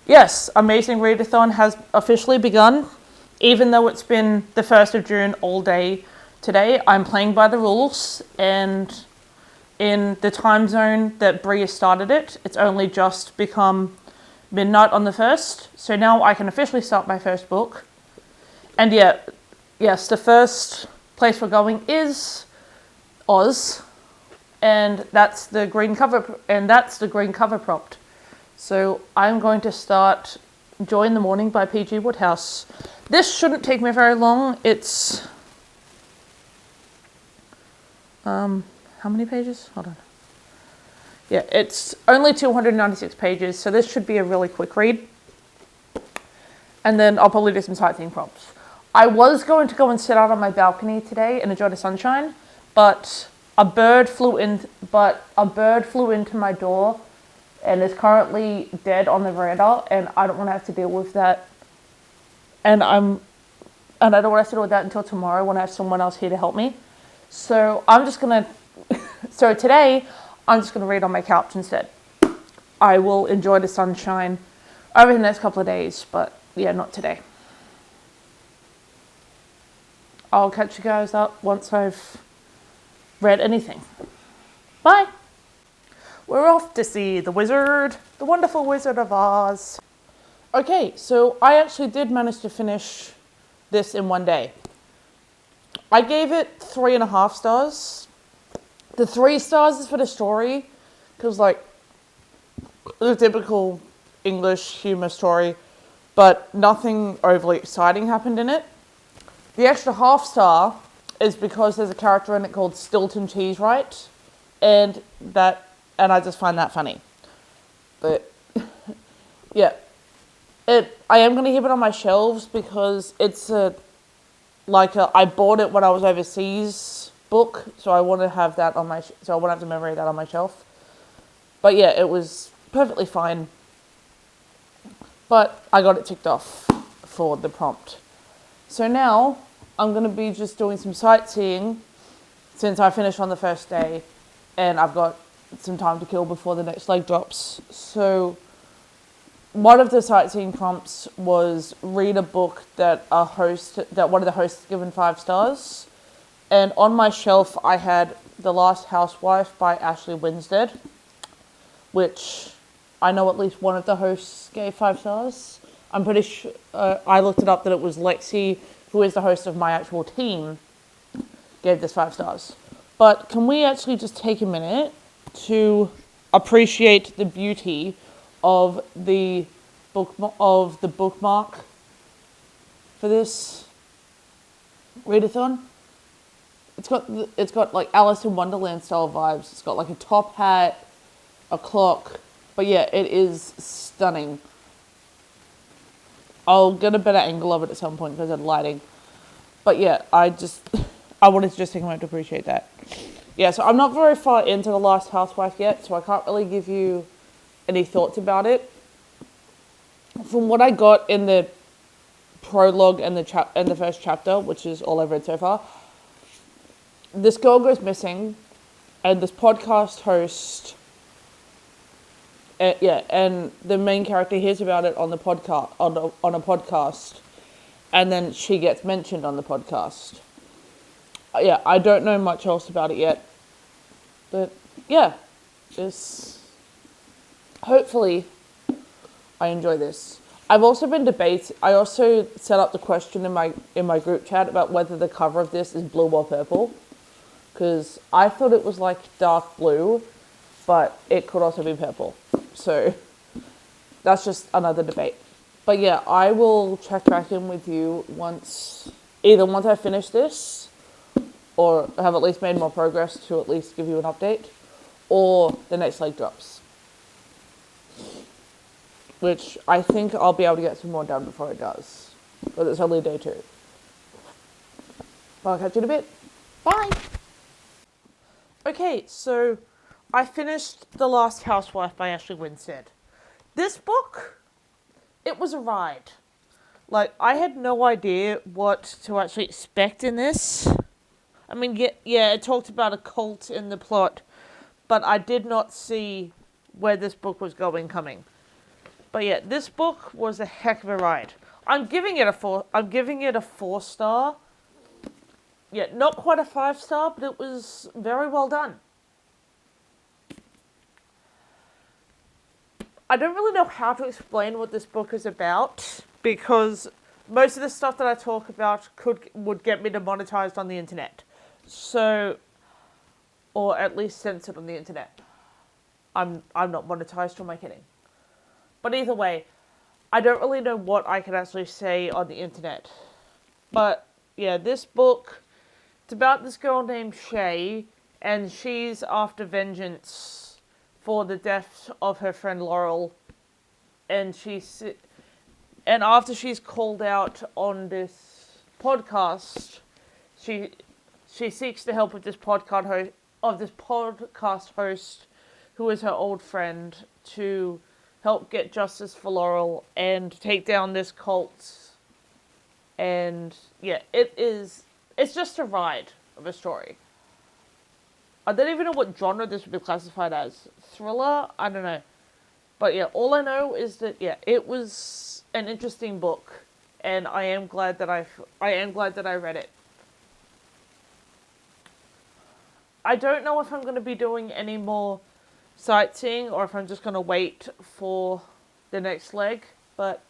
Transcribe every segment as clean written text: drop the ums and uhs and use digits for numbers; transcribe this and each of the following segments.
Yes, Amazing Readathon has officially begun. Even though it's been the 1st of June all day today, I'm playing by the rules, and in the time zone that Brie has started it, it's only just become midnight on the 1st, so now I can officially start my first book. And yes, the first place we're going is Oz, and that's the green cover prompt. So I'm going to start Joy in the Morning by P.G. Wodehouse. This shouldn't take me very long. It's how many pages? Hold on. Yeah, it's only 296 pages, so this should be a really quick read. And then I'll probably do some sightseeing prompts. I was going to go and sit out on my balcony today and enjoy the sunshine, but a bird flew into my door and is currently dead on the veranda, and I don't want to have to deal with that. And I don't want to have to deal with that until tomorrow when I have someone else here to help me. So today I'm just gonna read on my couch instead. I will enjoy the sunshine over the next couple of days, but yeah, not today. I'll catch you guys up once I've read anything. Bye! We're off to see the wonderful Wizard of Oz. Okay, so I actually did manage to finish this in one day. I gave it 3.5 stars. The 3 stars is for the story, because like, the typical English humour story, but nothing overly exciting happened in it. The extra half star is because there's a character in it called Stilton Cheesewright, and I just find that funny. But yeah, I am going to keep it on my shelves because it's I bought it when I was overseas book, so I want to have that on my so I want to have the memory of that on my shelf. But yeah, it was perfectly fine. But I got it ticked off for the prompt. So now I'm going to be just doing some sightseeing since I finished on the first day and I've got some time to kill before the next leg drops. So one of the sightseeing prompts was read a book that one of the hosts given 5 stars. And on my shelf I had The Last Housewife by Ashley Winstead, which I know at least one of the hosts gave 5 stars. I'm pretty sure, I looked it up that it was Lexi, who is the host of my actual team, gave this 5 stars. But can we actually just take a minute to appreciate the beauty of the bookmark for this readathon? It's got like Alice in Wonderland style vibes. It's got like a top hat, a clock, but yeah, it is stunning. I'll get a better angle of it at some point because of lighting. But yeah, I wanted to just take a moment to appreciate that. Yeah, so I'm not very far into The Last Housewife yet, so I can't really give you any thoughts about it. From what I got in the prologue and the first chapter, which is all I've read so far, this girl goes missing, and this podcast host, and the main character hears about it on the podcast on a podcast, and then she gets mentioned on the podcast. Yeah, I don't know much else about it yet, but yeah, hopefully I enjoy this. I've also been I also set up the question in my group chat about whether the cover of this is blue or purple, because I thought it was like dark blue, but it could also be purple. So that's just another debate. But yeah, I will check back in with you once I finish this, or have at least made more progress to at least give you an update, or the next leg drops. Which I think I'll be able to get some more done before it does. But it's only day 2. I'll catch you in a bit. Bye! Okay, so I finished The Last Housewife by Ashley Winstead. This book, it was a ride. Like, I had no idea what to actually expect in this. I mean, yeah, it talked about a cult in the plot, but I did not see where this book was coming. But yeah, this book was a heck of a ride. I'm giving it a 4-star. Yeah, not quite a 5-star, but it was very well done. I don't really know how to explain what this book is about, because most of the stuff that I talk about would get me demonetized on the internet. So, or at least censored on the internet. I'm not monetized, or am I kidding? But either way, I don't really know what I can actually say on the internet. But yeah, this book, it's about this girl named Shay, and she's after vengeance for the death of her friend Laurel, and after she's called out on this podcast, she seeks the help of this podcast host, who is her old friend, to help get justice for Laurel and take down this cult. And yeah, it's just a ride of a story. I don't even know what genre this would be classified as. Thriller? I don't know. But yeah, all I know is that, yeah, it was an interesting book, and I am glad that I read it. I don't know if I'm going to be doing any more sightseeing, or if I'm just going to wait for the next leg, but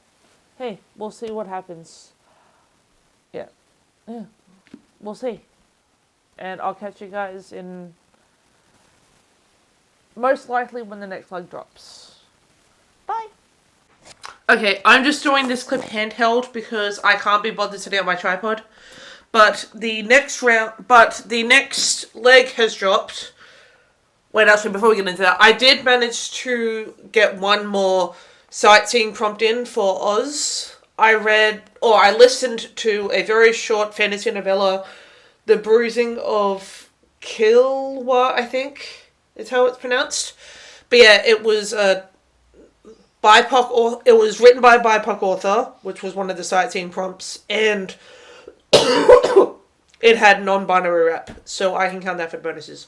hey, we'll see what happens. Yeah, we'll see. And I'll catch you guys in, most likely, when the next leg drops. Bye. Okay, I'm just doing this clip handheld because I can't be bothered sitting on my tripod. But the next leg has dropped. Wait, actually, before we get into that, I did manage to get one more sightseeing prompt in for Oz. I listened to a very short fantasy novella, The Bruising of Kilwa, I think is how it's pronounced. But yeah, it was BIPOC. It was written by a BIPOC author, which was one of the sightseeing prompts, and it had non-binary rap, so I can count that for bonuses.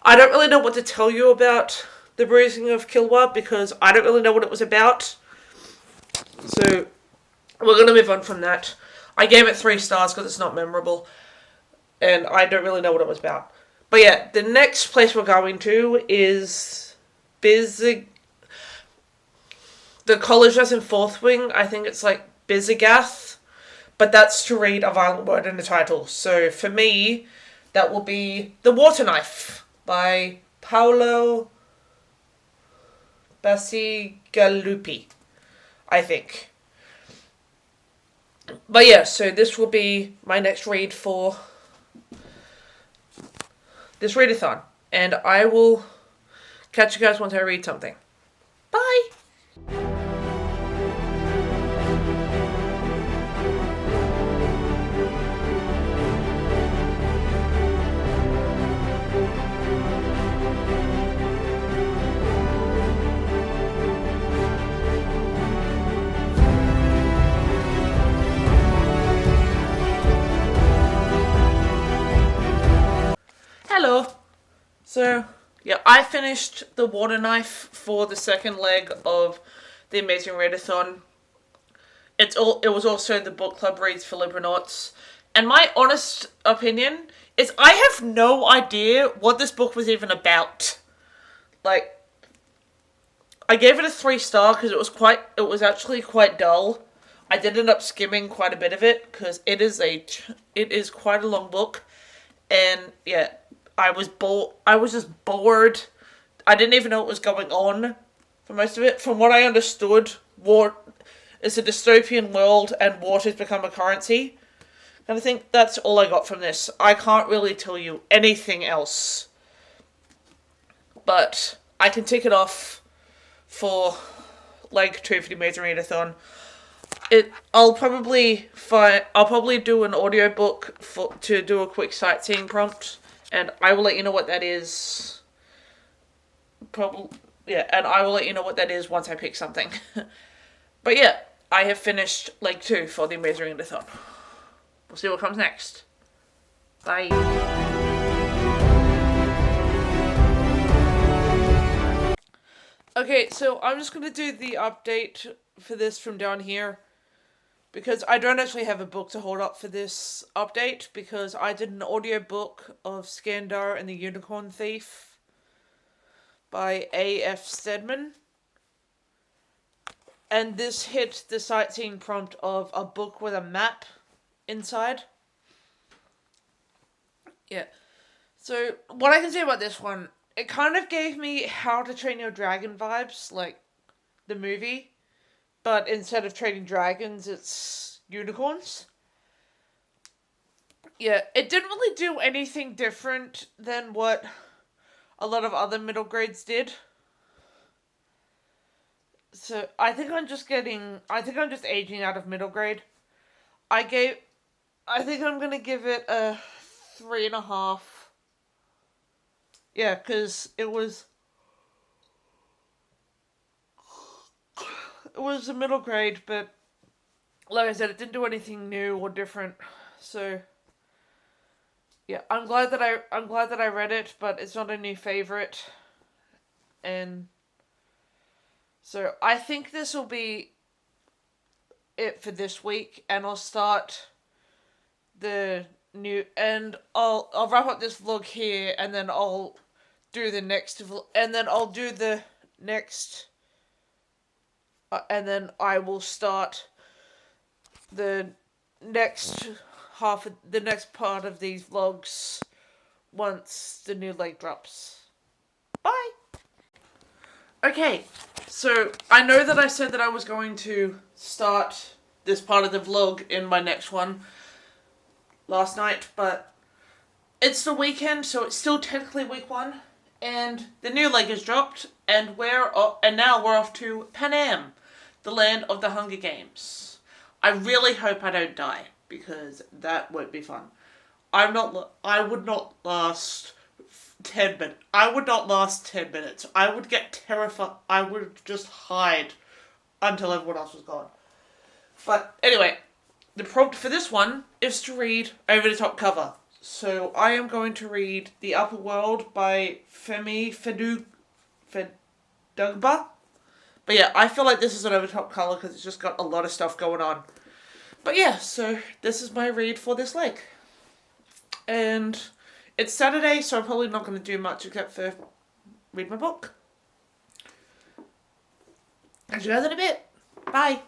I don't really know what to tell you about The Bruising of Kilwa, because I don't really know what it was about. So we're going to move on from that. I gave it 3 stars because it's not memorable, and I don't really know what it was about. But yeah, the next place we're going to is the college that's in 4th Wing. I think it's like Bizigath, but that's to read a violent word in the title. So for me, that will be The Water Knife by Paolo Bacigalupi, I think. But yeah, so this will be my next read for this readathon, and I will catch you guys once I read something. Bye! Hello. So, yeah, I finished The Water Knife for the second leg of the Amazing Readathon. It was also the book club reads for Libronauts. And my honest opinion is I have no idea what this book was even about. Like, I gave it a 3-star because it was actually quite dull. I did end up skimming quite a bit of it because it is quite a long book. And yeah, I was just bored. I didn't even know what was going on for most of it. From what I understood, war is a dystopian world and water's become a currency. And I think that's all I got from this. I can't really tell you anything else. But I can tick it off for leg 2 for the Amazing Readathon. I'll probably do an audiobook to do a quick sightseeing prompt, and I will let you know what that is. And I will let you know what that is once I pick something. But yeah, I have finished leg 2 for the Amazing Readathon. We'll see what comes next. Bye. Okay, so I'm just going to do the update for this from down here. Because I don't actually have a book to hold up for this update. Because I did an audiobook of Skandar and the Unicorn Thief by A.F. Stedman. And this hit the sightseeing prompt of a book with a map inside. Yeah. So, what I can say about this one, it kind of gave me How to Train Your Dragon vibes, like the movie. But instead of training dragons, it's unicorns. Yeah, it didn't really do anything different than what a lot of other middle grades did. So, I think I'm just aging out of middle grade. I think I'm gonna give it a 3.5. Yeah, because it was a middle grade, but like I said, it didn't do anything new or different. So yeah, I'm glad that I read it, but it's not a new favorite. And so I think this will be it for this week, and I'll start the new, and I'll wrap up this vlog here, and then I'll do the next and then I'll do the next and then I will start the next the next part of these vlogs once the new leg drops. Bye! Okay, so I know that I said that I was going to start this part of the vlog in my next one last night, but it's the weekend, so it's still technically week 1, and the new leg is dropped, and now we're off to Panam, the land of the Hunger Games. I really hope I don't die, because that won't be fun. I would not last 10 minutes. I would not last 10 minutes. I would get terrified. I would just hide until everyone else was gone. But anyway, the prompt for this one is to read over the top cover. So I am going to read The Upper World by Femi Fedugba. But yeah, I feel like this is an over-top color because it's just got a lot of stuff going on. But yeah, so this is my read for this leg. And it's Saturday, so I'm probably not going to do much except for read my book. Catch you guys in a bit. Bye.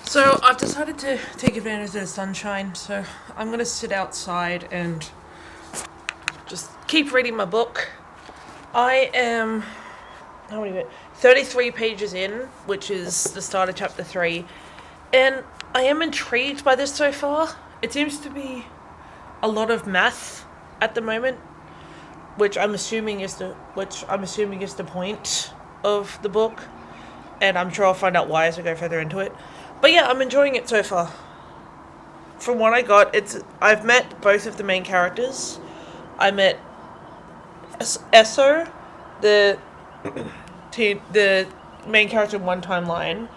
So I've decided to take advantage of the sunshine, so I'm going to sit outside and just keep reading my book. I am, 33 pages in, which is the start of chapter 3, and I am intrigued by this so far. It seems to be a lot of math at the moment, which I'm assuming is the point of the book, and I'm sure I'll find out why as I go further into it. But yeah, I'm enjoying it so far. From what I got, I've met both of the main characters. I met Esso, the main character in one timeline,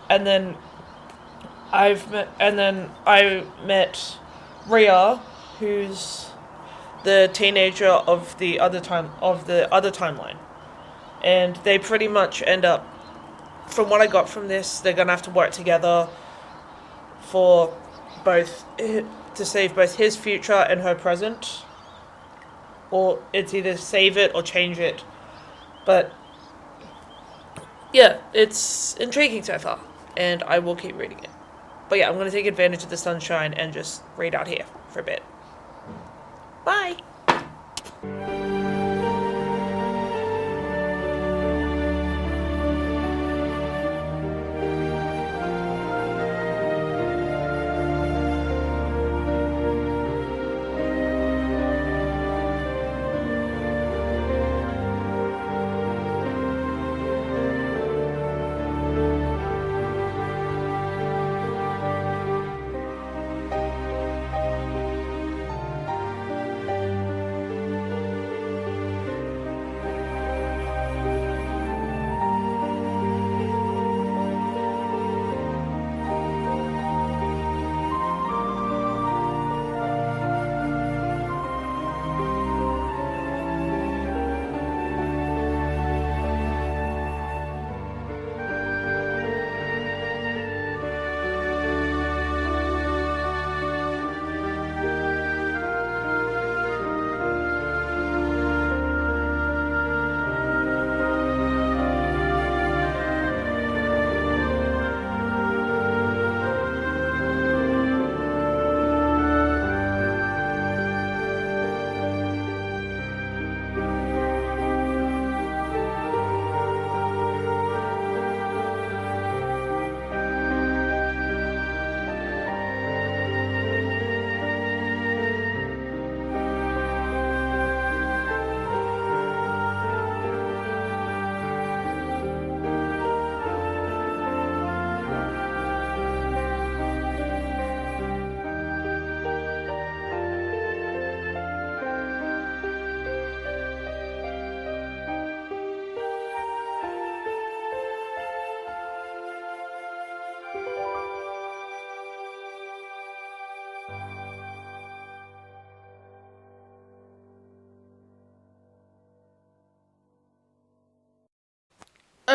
and then I met Rhea, who's the teenager of the other timeline, and they pretty much end up. From what I got from this, they're going to have to work together for to save both his future and her present. Or it's either save it or change it. But yeah, it's intriguing so far, and I will keep reading it. But yeah, I'm going to take advantage of the sunshine and just read out here for a bit. Bye!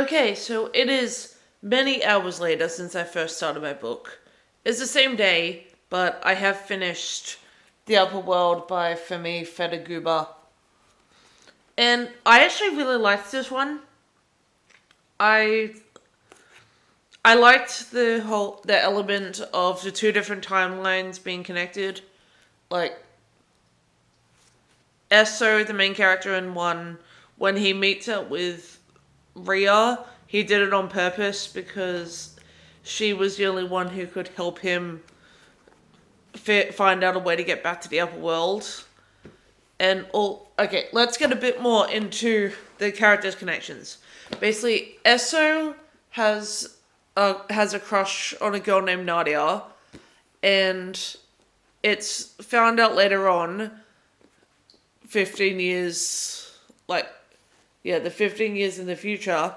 Okay, so it is many hours later since I first started my book. It's the same day, but I have finished The Upper World by Femi Federguba. And I actually really liked this one. I liked the element of the two different timelines being connected. Like, Esso, the main character in one, when he meets up with Rhea, he did it on purpose because she was the only one who could help him find out a way to get back to the upper world. And okay, let's get a bit more into the characters' connections. Basically, Esso has a crush on a girl named Nadia, and it's found out later on, 15 years, the 15 years in the future,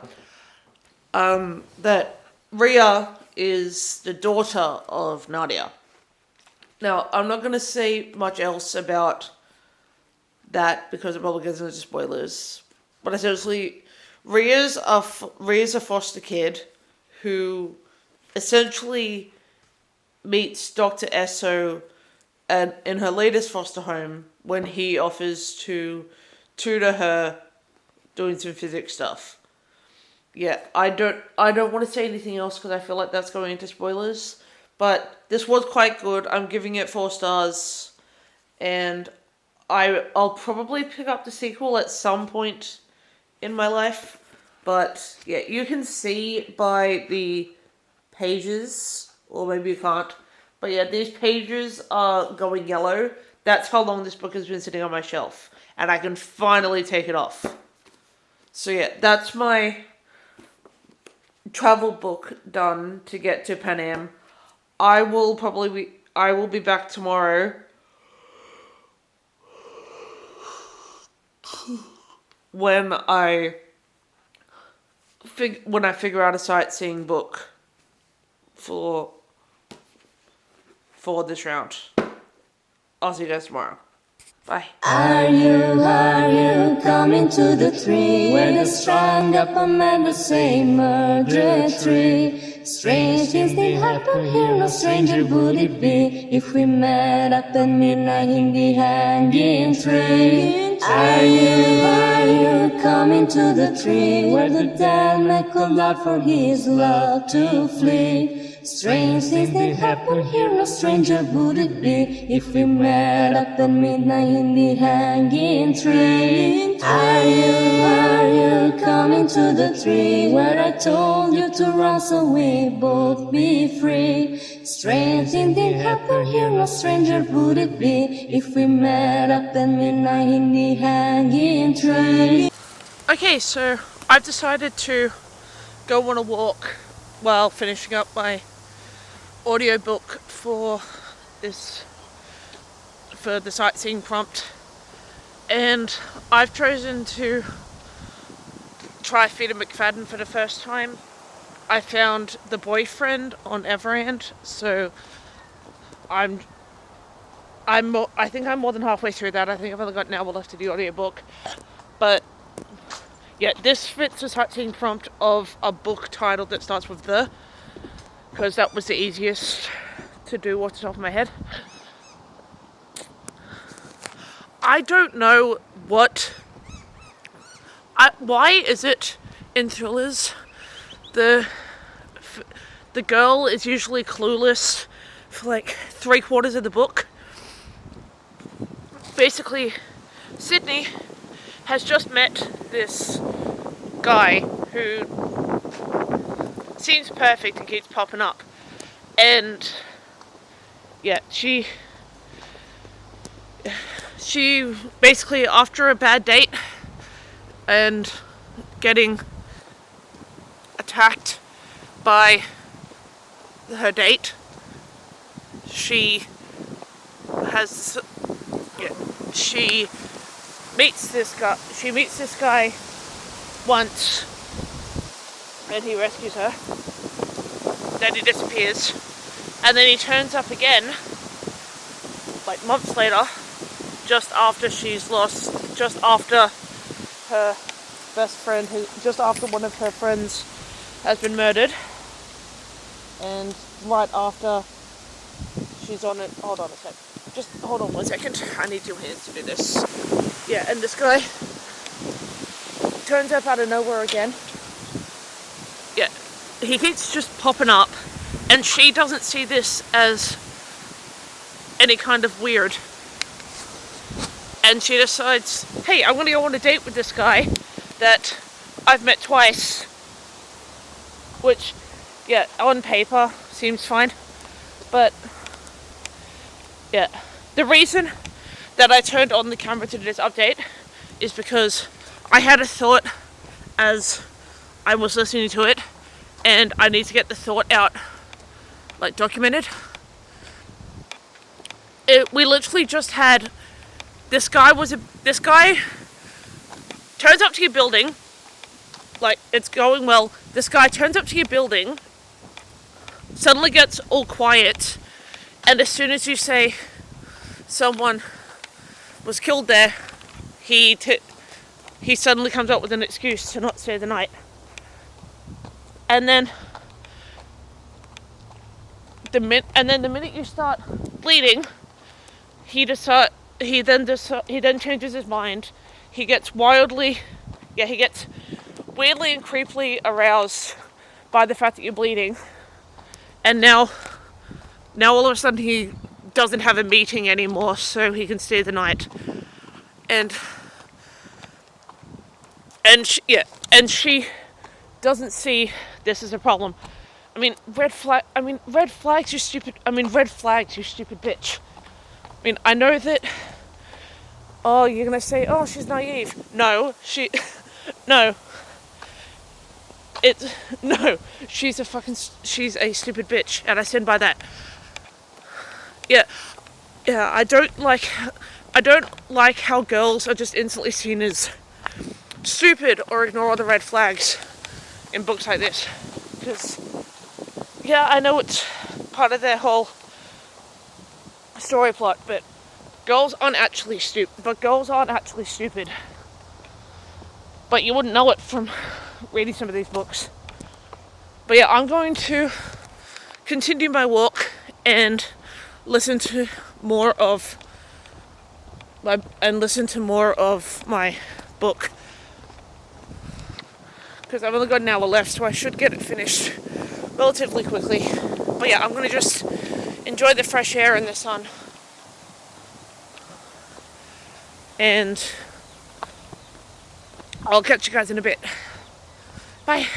that Rhea is the daughter of Nadia. Now, I'm not going to say much else about that because it probably gets into spoilers. But essentially, Rhea's a foster kid who essentially meets Dr. Esso in her latest foster home when he offers to tutor her doing some physics stuff. Yeah, I don't want to say anything else because I feel like that's going into spoilers. But this was quite good. I'm giving it 4 stars. And I'll probably pick up the sequel at some point in my life. But yeah, you can see by the pages, or maybe you can't. But yeah, these pages are going yellow. That's how long this book has been sitting on my shelf. And I can finally take it off. So yeah, that's my travel book done to get to Pan Am. I will be back tomorrow when I figure out a sightseeing book for this round. I'll see you guys tomorrow. Bye. Are you coming to the tree where the strung up a man the same murder tree? Strange things did happen here, no stranger would it be if we met up at midnight in the hanging tree. Are you coming to the tree where the dead man called out for his love to flee? Strange things did happen here, no stranger would it be if we met up at midnight in the hanging tree. Are you coming to the tree where I told you to run so we both be free? Strange things did happen here, no stranger would it be if we met up at midnight in the hanging tree. Okay, so I've decided to go on a walk while finishing up my audiobook for the sightseeing prompt, and I've chosen to try Peter McFadden for the first time. I found The Boyfriend on Everand, so I think I'm more than halfway through that. I think I've only got an hour left of the audiobook, but yeah, this fits the sightseeing prompt of a book title that starts with the, because that was the easiest to do off the top of my head. I don't know why is it in thrillers the girl is usually clueless for like 3/4 of the book. Basically, Sydney has just met this guy who seems perfect and keeps popping up, and yeah, she basically, after a bad date and getting attacked by her date, she meets this guy once, and he rescues her. Then he disappears, and then he turns up again, like months later, just after her best friend, who just after one of her friends has been murdered, and right after she's on it. Hold on a sec. Just hold on 1 second. I need your hands to do this. Yeah, and this guy turns up out of nowhere again. Yeah, he keeps just popping up, and she doesn't see this as any kind of weird. And she decides, hey, I'm going to go on a date with this guy that I've met twice. Which, yeah, on paper seems fine. But, yeah. The reason that I turned on the camera to do this update is because I had a thought as I was listening to it, and I need to get the thought out, like, documented. We literally just had, this guy turns up to your building, like, it's going well. This guy turns up to your building, suddenly gets all quiet, and as soon as you say someone was killed there, he suddenly comes up with an excuse to not stay the night. And then the minute you start bleeding, he then changes his mind. He gets weirdly and creepily aroused by the fact that you're bleeding. And now all of a sudden he doesn't have a meeting anymore, so he can stay the night. And she doesn't see this as a problem. Red flags, you stupid bitch. I know that, oh, you're gonna say, oh, she's naive. No, she's a stupid bitch, and I stand by that. Yeah, I don't like how girls are just instantly seen as stupid or ignore all the red flags in books like this. Because, yeah, I know it's part of their whole story plot, but girls aren't actually stupid. But you wouldn't know it from reading some of these books. But yeah, I'm going to continue my walk and listen to more of my book, because I've only got an hour left, so I should get it finished relatively quickly. But yeah, I'm going to just enjoy the fresh air and the sun, and I'll catch you guys in a bit. Bye.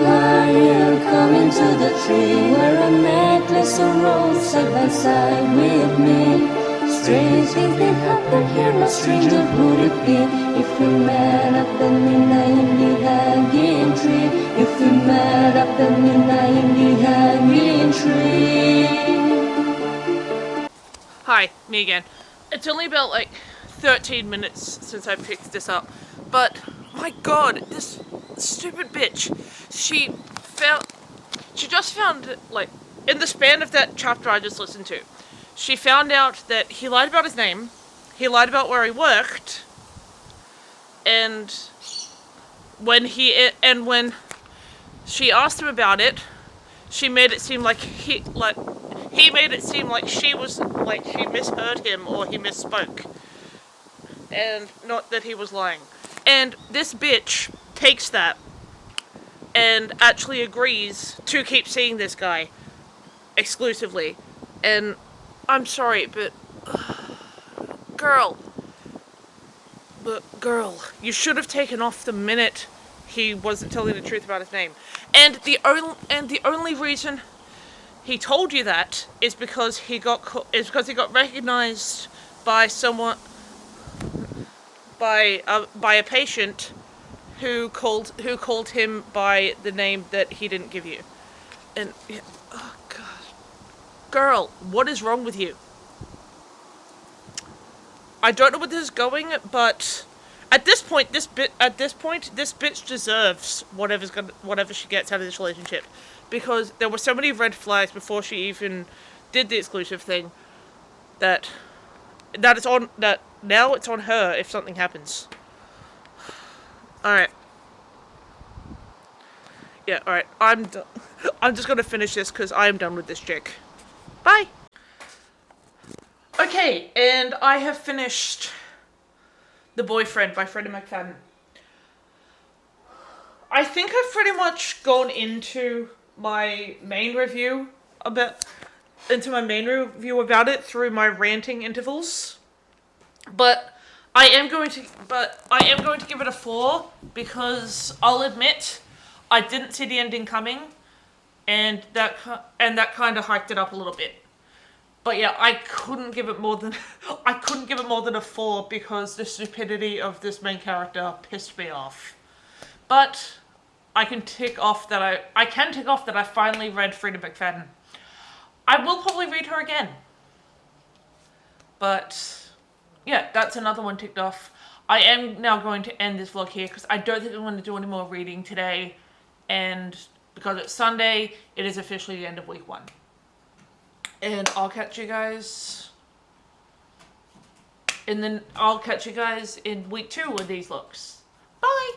Are you coming to the tree where a necklace of roses side by side with me? Strange things that happen here, no stranger would it be if we met up the midnight in the hanging tree. If we met up the midnight in the hanging tree. Hi, me again. It's only about 13 minutes since I picked this up, but my god, this stupid bitch. She just found, in the span of that chapter I just listened to, she found out that he lied about his name, he lied about where he worked, and when she asked him about it, she made it seem like he made it seem like she misheard him or he misspoke, and not that he was lying. And this bitch takes that and actually agrees to keep seeing this guy exclusively. And I'm sorry, but girl, you should have taken off the minute he wasn't telling the truth about his name. And the only reason he told you that is because he got recognized by someone, by a patient who called him by the name that he didn't give you. And oh god, girl, what is wrong with you? I don't know where this is going, but At this point, this bitch deserves whatever she gets out of this relationship, because there were so many red flags before she even did the exclusive thing that now it's on her if something happens. All right. Yeah. All right. I'm just gonna finish this because I am done with this chick. Bye. Okay, and I have finished The Boyfriend by Freddie McFadden. I think I've pretty much gone into my main review about it through my ranting intervals. But I am going to give it a 4 because I'll admit I didn't see the ending coming, and that kind of hiked it up a little bit. But yeah, I couldn't give it more than a 4 because the stupidity of this main character pissed me off. But I can tick off that I finally read Freddie McFadden. I will probably read her again. But yeah, that's another one ticked off. I am now going to end this vlog here because I don't think I'm going to do any more reading today, and because it's Sunday, it is officially the end of week 1. And I'll catch you guys in week 2 with these looks. Bye!